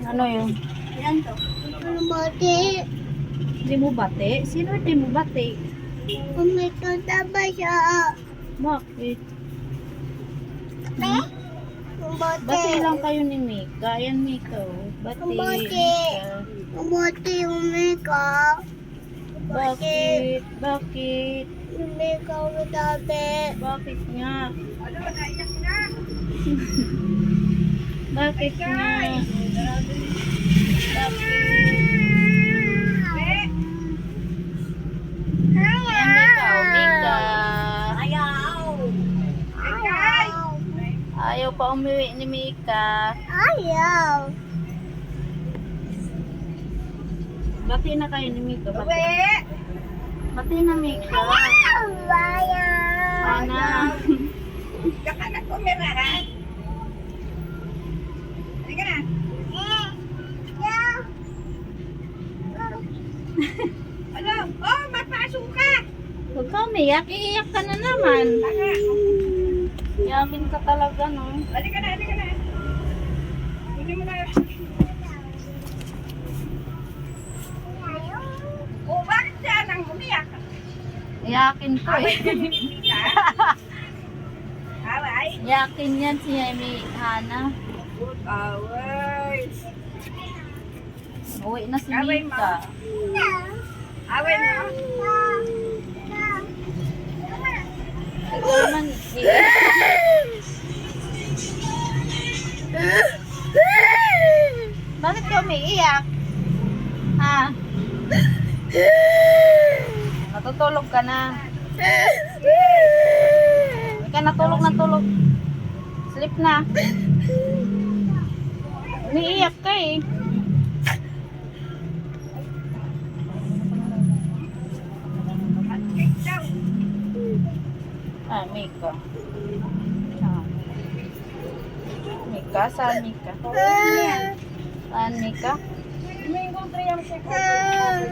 Ano yun? Yan to. Bati. Di mo bate? Sino di mo bate? Kumikita ba siya? Bakit? Bati. Bate lang kayo ni Mika. Ayan Mika oh. Bate. Bate. Mika. Bati umika. Bakit? Bakit? Umika umitabi. Bakit nga? Bakit nga? Bakit? Ayan Mika oh. Mika. Ayaw. Ayaw pa umuwi ni Mika. Ayaw. Bati na kayo ni Mika. Bati. Bati na Mika. Ayaw. Ana. Saka na kumirahan. Halika na. Ano? Oh, mapasok ka! Huwag ka umiyak. Iiyak ka na naman. Iyakin ka talaga, no? Halika na, halika na. Hindi mo na. Oh, bakit siya nang umiyak? Iyakin ko eh. Away. Iyakin yan si Amy Hana. Away. Uwi na si Away, Mika. Away mo. Ikaw naman, iiyak. Bakit ka umiiyak? Ha? Natutulog ka na. Hindi ka natulog na tulog. Sleep na. Umiiyak ka eh. Ah, Mika. Ah. Mika, saan Mika? Saan Mika? May encontré yung check-out.